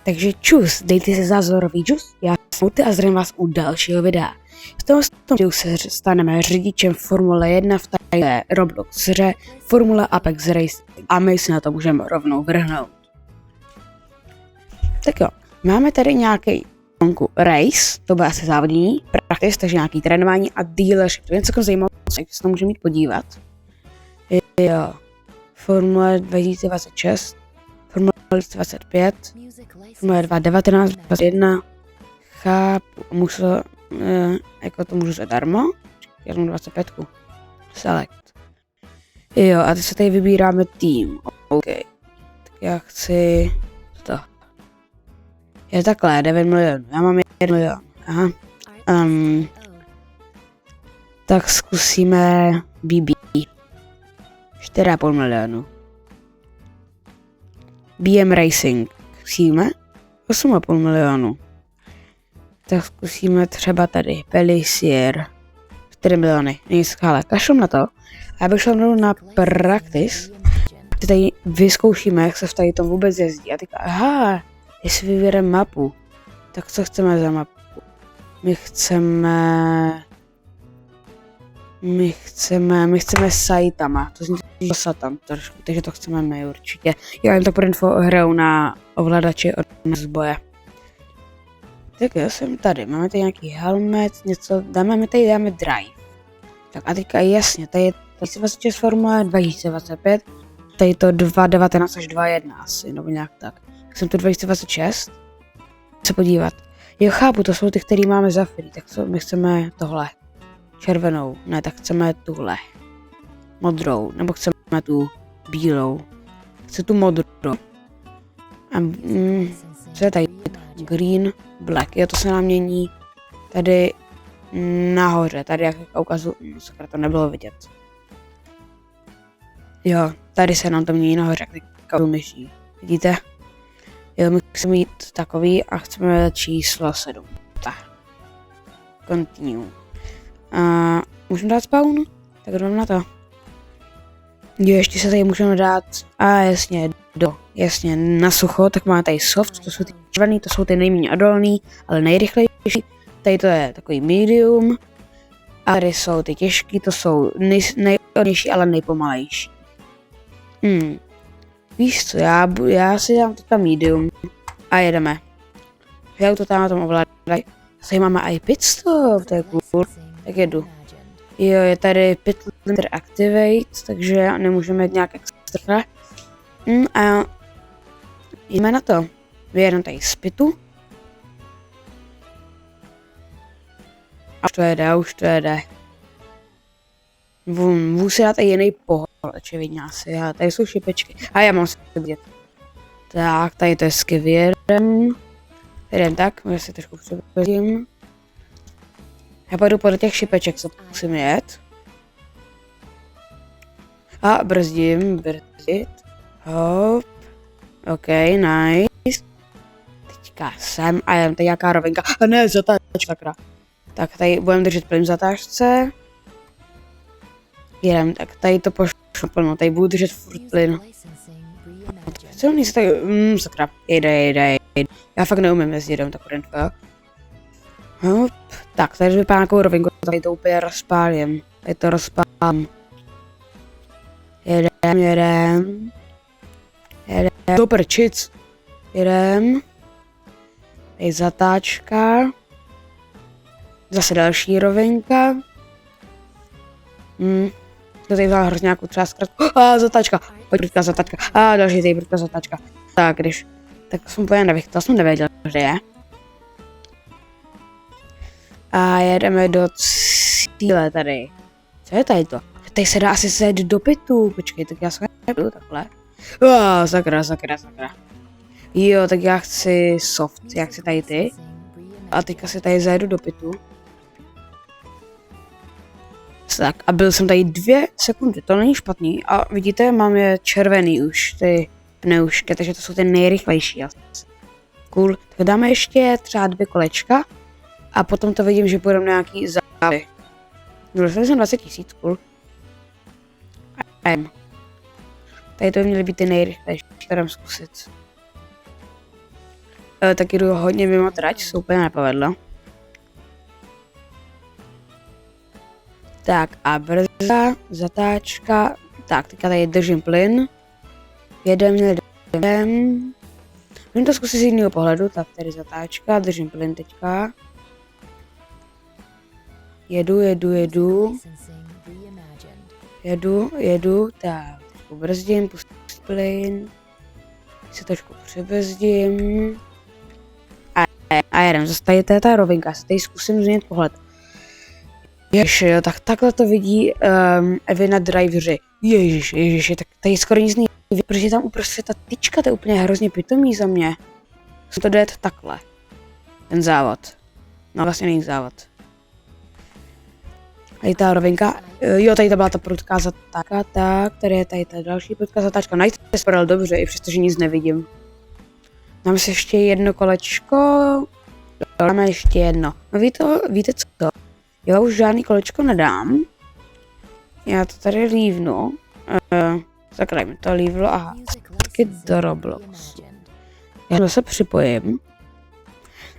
Takže čus, dejte si zázorový džus, já jsem a zdravím vás u dalšího videa. V tomto videu se staneme řidičem Formule 1 v té Roblox hře Formule Apex Race a my si na to můžeme rovnou vrhnout. Tak jo, máme tady nějaký race, to bude asi závodní, practice, takže nějaký trénování a dealership, to je něco zajímavého, jak se to můžeme jít podívat. Jo, Formule 2026, Formule 2025, Formule 2019, 2021, chápu, jako to můžu zadarmo, já mám 25, select. Jo, a teď se tady vybíráme tým, OK, tak já chci to. Je takhle, 9 milionů, já mám 1 milion, aha. Tak zkusíme BB. 4,5 milionu. BM Racing. Zkusíme 8,5 milionu. Tak zkusíme třeba tady Pelisier. 4 miliony. Nic, ale kašlem na to. A já bych šel na practice. Tady vyzkoušíme, jak se v tady tom vůbec jezdí. A teďka, aha, jestli vyběreme mapu. Tak co chceme za mapu? My chceme Saitama, to zní Satan trošku, takže to chceme my určitě. Já jen to pro info hraju na ovladači od zboje. Tak jo, jsem tady, máme tady nějaký helmet, něco, dáme drive. Tak a teďka jasně, tady je 2026 Formule 2025, tady je to 2019 až 2021 asi, nebo nějak tak. Jsem tu 2026, se podívat. Jo, chápu, to jsou ty, který máme za free, tak my chceme tohle. Červenou, ne, tak chceme tuhle. Modrou, nebo chceme tu bílou. Chci tu modrou. A co je tady? Green, black, jo, to se nám mění tady nahoře, tady jak ukazu, sakra, to nebylo vidět. Jo, tady se nám to mění nahoře, jak ukazu myší, vidíte? Jo, my chceme mít takový a chceme číslo 7. Tak. Continue. Můžeme dát spawn? Tak jdeme na to. Jo, ještě se tady můžeme dát, jasně, na sucho, tak máme tady soft, to jsou ty červený, to jsou ty nejméně odolný, ale nejrychlejší. Tady to je takový medium. A tady jsou ty těžký, to jsou nejodolnější, ale nejpomalejší. Víš co, já si dám teďka medium a jedeme. Já to tam na tom ovládají. Tady máme i pit stop, to je cool. Tak jedu. Jo, je tady pit limiter activate, takže nemůžeme jít nějak extra. A jdeme na to. Vyjedeme tady z pitu. A už to jede. Musí dát i jiný pohled, očividně asi. A tady jsou šipečky. A já mám si vidět. Tak, tady to je skvěrem. Jeden tak, já si trošku převedím. Já půjdu podle těch šipeček, co musím jet. A brzdit. Hop. OK, nice. Teďka sem a jdem, tady nějaká rovinka. A ne, zatáčka. Tak tady budeme držet plyn v zatáčce. Jedem, tak tady to pošlu plno, tady budu držet furt plyn. Co oni se tady, sakra, jede. Já fakt neumím jezdit, jdem takový info. Hop. Tak, tady vypadá nějakou rovinku, tady to úplně rozpálím. Tady to rozpálím. Jedem. Super, čic. Jedem. Tady zatáčka. Zase další rovinka. To tady vzala hrozně nějakou třeba zkrátku. Zatáčka. Pojď zatáčka. Další tady zatáčka. Tak, tak jsem úplně nevěděl, že je. A jedeme do cíle tady. Co je tady to? Tady se dá asi zajít do pitu. Počkej, tak já se nebudu takhle. Sakra. Jo, tak já chci soft, já chci tady ty. A teďka si tady zajedu do pitu. Tak a byl jsem tady 2 sekundy, to není špatný. A vidíte, mám je červený už, ty pneušky, takže to jsou ty nejrychlejší. Cool, tak dáme ještě třeba 2 kolečka. A potom to vidím, že půjdeme na nějaký závody. Dostali jsem 20 000, cool. Tady to by měly být ty nejrychlejší, které zkusit. Tak jdu hodně mimo trať, se úplně nepovedlo. Tak a brzda, zatáčka, tak teďka tady držím plyn. Jedem. Můžu to zkusit z jiného pohledu, tak tady zatáčka, držím plyn teďka. Jedu, tak trošku brzdím, pustím plyn. Se trošku přibrzdím. A jedem, zase tady je ta rovinka, se tady zkusím změnit pohled. Ježiš, jo, tak takhle to vidí Evy na driveři. Ježiš, tak tady skoro nic nevidí, protože tam uprostřed ta tyčka, to je úplně hrozně pitomý za mě. Musím to dojet takhle. Ten závod. No vlastně není závod. Tady ta rovinka, jo, tady to byla ta prudká zatáčka, tak, tady je tady ta další prudká zatáčka. Najít to spadal dobře, i přestože nic nevidím. Dáme si ještě jedno kolečko, dáme ještě jedno. No víte co? Já už žádný kolečko nedám. Já to tady lívnu. Zakrajme to lívlo, aha, taky do Robloxu. Já se připojím.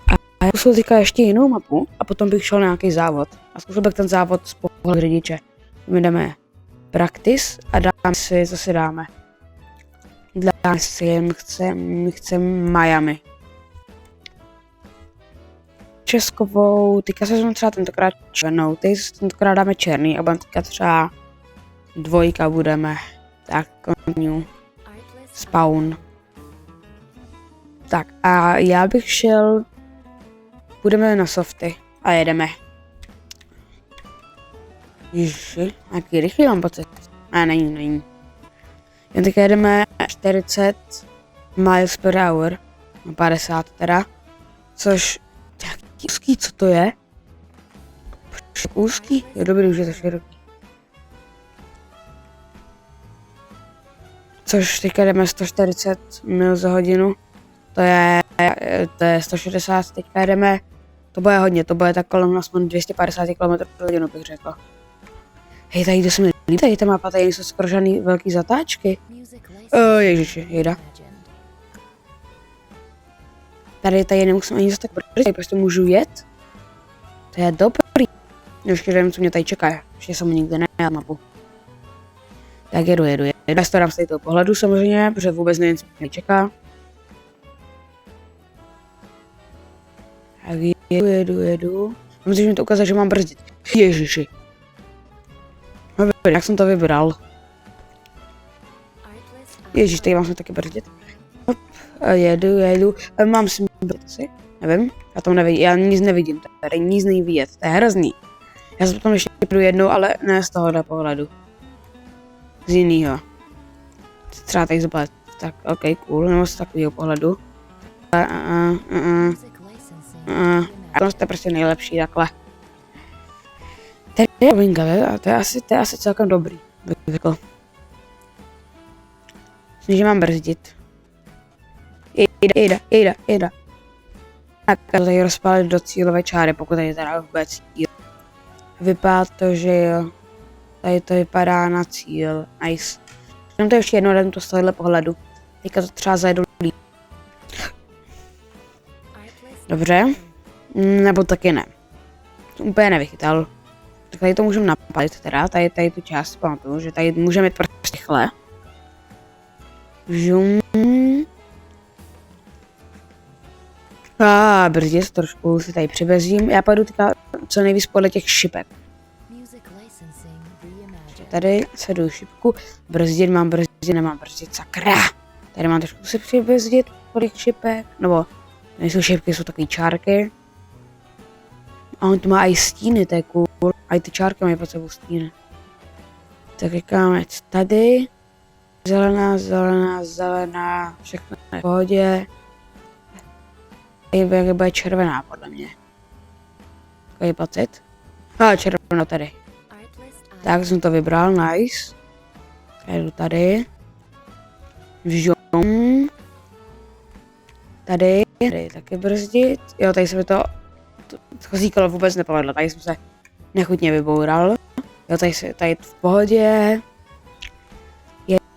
A já zkusil teďka ještě jinou mapu a potom bych šel na nějaký závod. A zkusil bych ten závod z pohledu řidiče. My jdeme practice a dáme. My chceme Miami. Českovou, teďka se vezmeme třeba tentokrát černou, tentokrát dáme černý a budeme teďka třeba 2 budeme. Tak, continue. Spawn. Tak a já bych šel, půjdeme na softy a jedeme. Ježiši, jaký rychlý mám pocit. Není. Jen teďka jedeme 40 miles per hour, 50 teda, což úzký, co to je? Úzký? Je dobrý, už je to široký. Což teďka jdeme 140 mil za hodinu. To je 160, teďka jdeme. To bude hodně, to bude tak kolem aspoň 250 km za hodinu, bych řekl. Hej, tady jde se mi líbí, tady ta mapa, tady jsou skoro žádný velký zatáčky. Ježiši, jejda. Tady nemusím ani zase tak brzdit, tady prostě můžu jet. To je dobrý. Ještě nevím, co mě tady čeká, ještě jsem nikdy nejel mapu. Tak jedu. Já to dám z toho pohledu samozřejmě, protože vůbec nevím, co mě čeká. Tak jedu. Musíš mi to ukázat, že mám brzdit. Ježiši. Jak jsem to vybral? Ježiš, tady mám se taky brzdit. A jedu. Mám si brzdit, nevím. Já tam nevidím, já nic nevidím, tady nic není vidět, to je hrozný. Já se potom ještě půjdu jednou, ale ne z tohohle pohledu. Z jinýho. Třeba tady zobrat. Tak, ok, cool, nebo z takového pohledu. To je prostě nejlepší takhle. Tady je rovinka, to je asi celkem dobrý, bych řekl. Myslím, že mám brzdit. Jejda. Tak to tady rozpálit do cílové čáry, pokud tady teda vůbec cíl. Vypadá to, že jo. Tady to vypadá na cíl. Nice. Jenom to ještě jednou dám to z tohohle pohledu. Teďka to třeba zajedu líp. Dobře. Nebo taky ne. To úplně nevychytal. Tak tady to můžeme napalit teda, tady tu část pamatuju, že tady můžeme jít prostě rychle. Žum. Brzdit trošku si tady přivezím. Já půjdu teďka co nejvíc podle těch šipek. Tady sedu šipku. Brzdit, mám brzdit, nemám brzdit, sakra. Tady mám trošku si přibrzdit podle těch šipek. Nebo nejsou šipky, jsou takové čárky. A on tu má i stíny, to je cool. A i ty čárky mají pod sebou stíny. Tak říkáme tady. Zelená, všechno je v pohodě. Tady bude červená, podle mě. Takový pocit. Červená tady. Tak jsem to vybral, nice. Jdu tady. Vžom. Tady taky brzdit. Jo, tady se mi to schozí kolo vůbec nepovedlo, tady jsem se nechutně vyboural. Jo, tady v pohodě.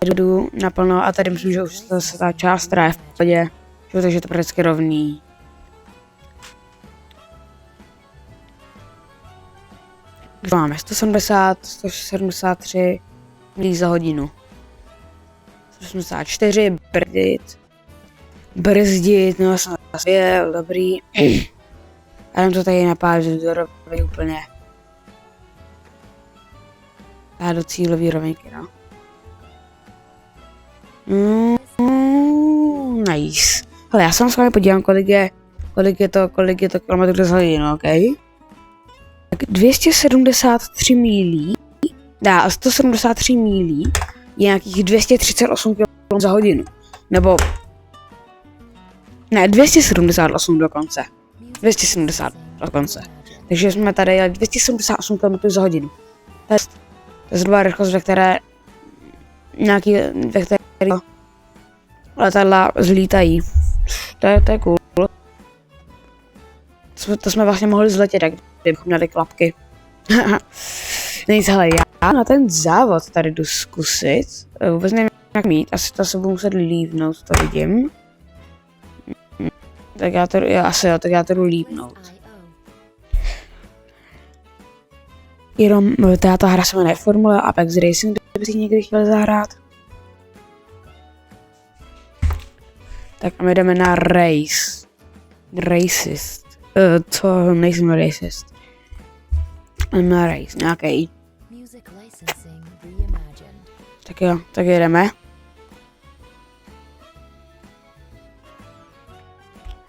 Jedu naplno a tady myslím, že už se ta část, která je v pohodě. Takže je to prakticky rovný. Takže máme 170, 173 milí za hodinu. 184, brzdit, no jsem zase dobrý. A jen to tady napážet do roviny úplně. A do cílové rovinky, no. Nice. Hele, já se vám s vámi podívám, kolik je to kilometrů za hodinu, ok? Tak 273 mílí, 173 mílí je nějakých 238 km za hodinu. Nebo... Ne, 278 dokonce. 270 dokonce. Takže jsme tady jeli 278 km za hodinu. To je zhruba rychlost, ve které letadla zlítají. To je cool. To jsme vlastně mohli zletět, jak kdybychom měli klapky. Nic, hele, já na ten závod tady jdu zkusit. Vůbec nevím, jak mít, asi to se budu muset lívnout, to vidím. Tak já to jdu lívnout. Jenom ta hra se jmenuje Formule Apex Racing, kdyby si někdy chtěl zahrát. Tak a my jdeme na race. Racist. To nejsem racist. Na race, nějaký. Tak jo, tak jedeme.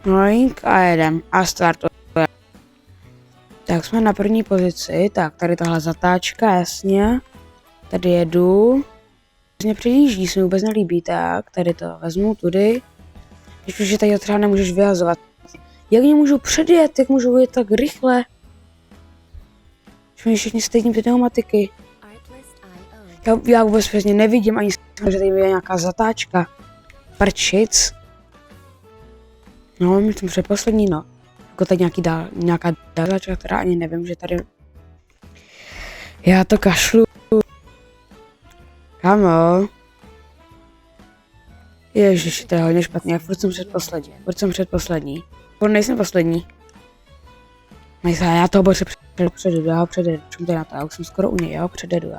Noink a jedem. A startujeme. Tak jsme na první pozici. Tak, tady tahle zatáčka, jasně. Tady jedu. Mě předjíždí, se mi vůbec nelíbí. Tak, tady to vezmu tudy. Když už, že tady třeba nemůžeš vyhazovat. Jak mě můžu předjet? Jak můžu jet tak rychle? Když mě všichni stejní pneumatiky. Já vůbec přesně nevidím ani že tady je nějaká zatáčka. Prčic. No, myslím předposlední, no. Jako tady nějaká zatáčka, která ani nevím, že tady... Já to kašlu. Kamo. Ježiši, to je hodně špatný, jak furt jsem předposlední. Furt nejsem poslední. Já toho boře předjedu, já ho předjedu. Čím to je na to, já už jsem skoro u něj, já ho předjedu.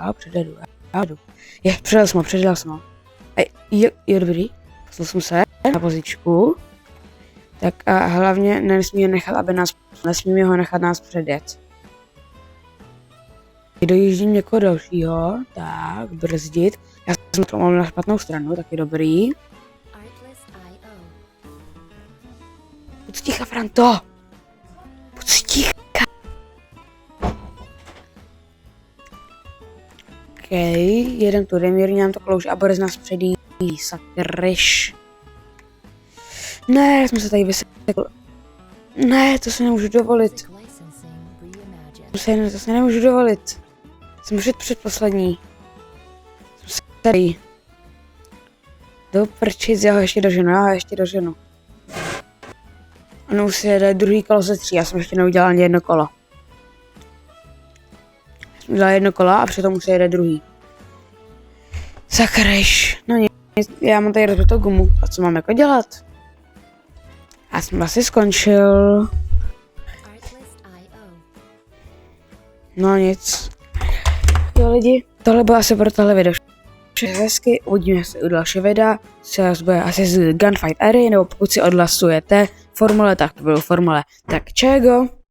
Předjel jsem ho. Je dobrý, poslal jsem se na pozičku. Tak a hlavně nesmíme ho nechat nás předjet. Dojíždím někoho dalšího, tak, brzdit. Já jsem to mám na špatnou stranu, tak je dobrý. Buď ticha, Franto! Buď ticha! Jedem tudy, mírně nám to klouže a Boris nás předjí, sakryš. Ne, jsme se tady vysekl. Ne, to se nemůžu dovolit. To se nemůžu dovolit. Jsem předposlední. Jsem tady. Do prčic, já ho ještě doženu. Ano, už si jede druhý kolo ze 3, já jsem ještě neudělal ani jedno kolo. Já jsem udělal jedno kolo a přitom už se jede druhý. Sakryš. No nic, já mám tady rozbitou gumu. A co mám jako dělat? Já jsem asi skončil. No nic. Jo lidi, tohle bylo asi pro tohle video. Hezky, uvidíme se u dalšího videa, co bude asi z Gunfight Arena, nebo pokud si odhlasujete formule, tak to budou formule. Tak čego?